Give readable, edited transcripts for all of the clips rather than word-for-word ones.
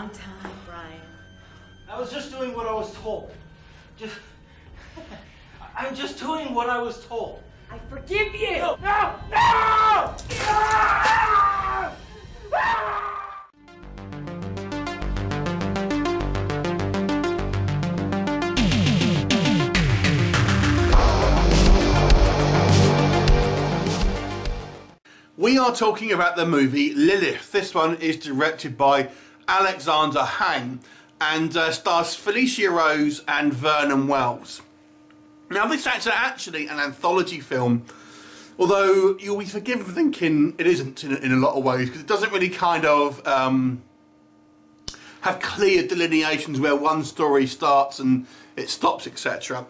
long time, Brian. I was just doing what I was told. I'm just doing what I was told. I forgive you! No! No! No! Ah! Ah! We are talking about the movie Lilith. This one is directed by Alexander Hang and stars Felissa Rose and Vernon Wells. Now this is actually an anthology film, although you'll be forgiven for thinking it isn't in a lot of ways, because it doesn't really kind of have clear delineations where one story starts and it stops, etc.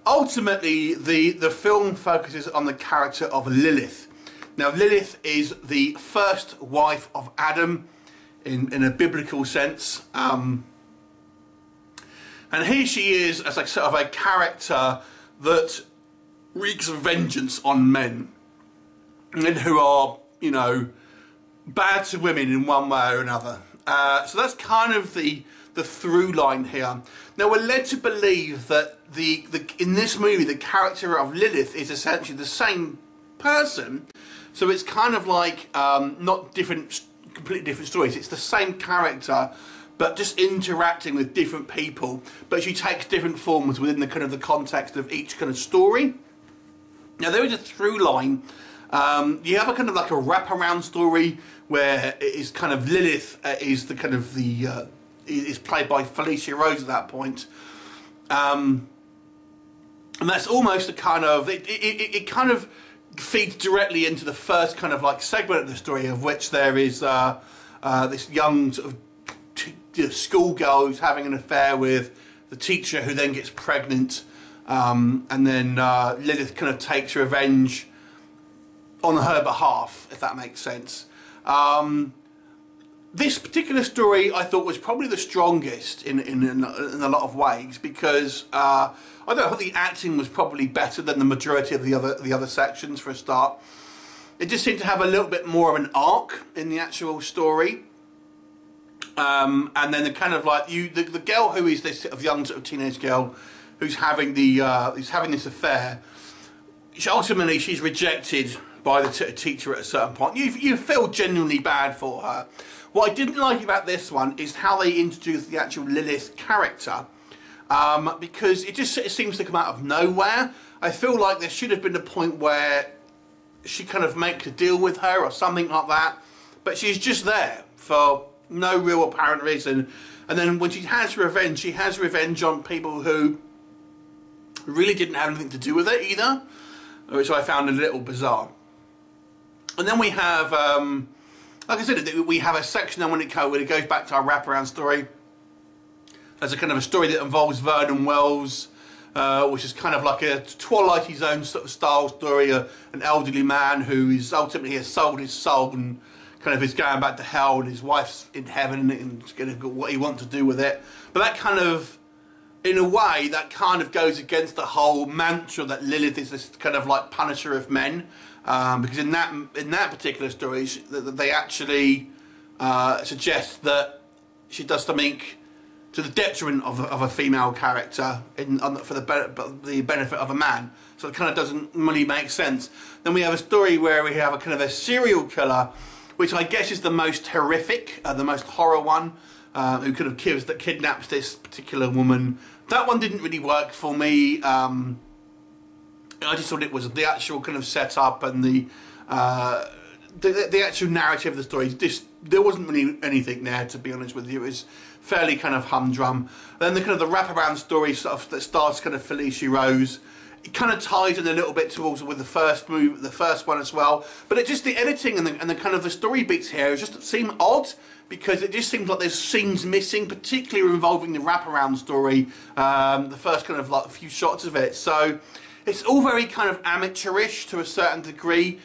Ultimately, the film focuses on the character of Lilith. Now Lilith is the first wife of Adam in a biblical sense, and here she is as like sort of a character that wreaks vengeance on men and who are, you know, bad to women in one way or another. So that's kind of the through line here. Now we're led to believe that in this movie the character of Lilith is essentially the same person. So it's kind of like not completely different stories. It's the same character, but just interacting with different people. But she takes different forms within the kind of the context of each kind of story. Now there is a through line. You have a kind of like a wraparound story where it is kind of Lilith is the kind of is played by Felissa Rose at that point. And that's almost a kind of it kind of feeds directly into the first kind of like segment of the story, of which there is this young sort of schoolgirl who's having an affair with the teacher, who then gets pregnant, and then Lilith kind of takes revenge on her behalf, if that makes sense. This particular story I thought was probably the strongest in a lot of ways, because I don't know, the acting was probably better than the majority of the other sections for a start. It just seemed to have a little bit more of an arc in the actual story. And then the kind of like the girl who is this sort of young sort of teenage girl who's having this affair. Ultimately, she's rejected by the teacher at a certain point. You feel genuinely bad for her. What I didn't like about this one is how they introduced the actual Lilith character, because it seems to come out of nowhere. I feel like there should have been a point where she kind of makes a deal with her or something like that, but she's just there for no real apparent reason. And then when she has revenge on people who really didn't have anything to do with it either, which I found a little bizarre. And then we have, like I said, we have a section when it goes back to our wraparound story. There's a kind of a story that involves Vernon Wells, which is kind of like a Twilight Zone sort of style story, an elderly man who is ultimately has sold his soul and kind of is going back to hell, and his wife's in heaven and he's going to get what he wants to do with it. But that kind of, in a way, that kind of goes against the whole mantra that Lilith is this kind of like punisher of men. Because in that particular story, they actually suggest that she does something to the detriment of a female character for the benefit of a man. So it kind of doesn't really make sense. Then we have a story where we have a kind of a serial killer, which I guess is the most horrific, the most horror one, who kind of kidnaps this particular woman. That one didn't really work for me. I just thought it was the actual kind of setup and the actual narrative of the story. There wasn't really anything there, to be honest with you. It was fairly kind of humdrum. Then the kind of the wraparound story stuff that starts kind of Felissa Rose. It kind of ties in a little bit towards with the first one as well. But it just, the editing and the kind of the story beats here just seem odd, because it just seems like there's scenes missing, particularly involving the wraparound story. The first kind of like a few shots of it. So it's all very kind of amateurish to a certain degree.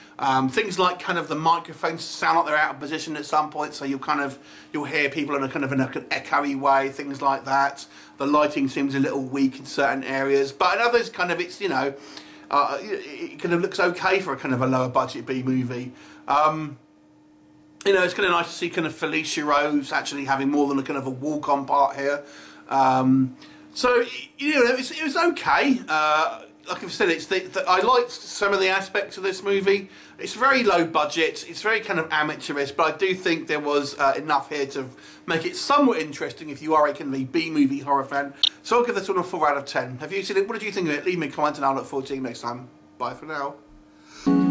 Things like kind of the microphones sound like they're out of position at some point, so you'll hear people in a kind of an echoey way, things like that. The lighting seems a little weak in certain areas, but in others, kind of it's, you know, it kind of looks okay for a kind of a lower budget B movie. You know, it's kind of nice to see kind of Felissa Rose actually having more than a kind of a walk-on part here. So, you know, it was okay. Like I've said, I liked some of the aspects of this movie. It's very low budget. It's very kind of amateurish, but I do think there was enough here to make it somewhat interesting if you are a kind of a B-movie horror fan. So I'll give this one a 4 out of 10. Have you seen it? What did you think of it? Leave me a comment and I'll look forward to seeing you next time. Bye for now.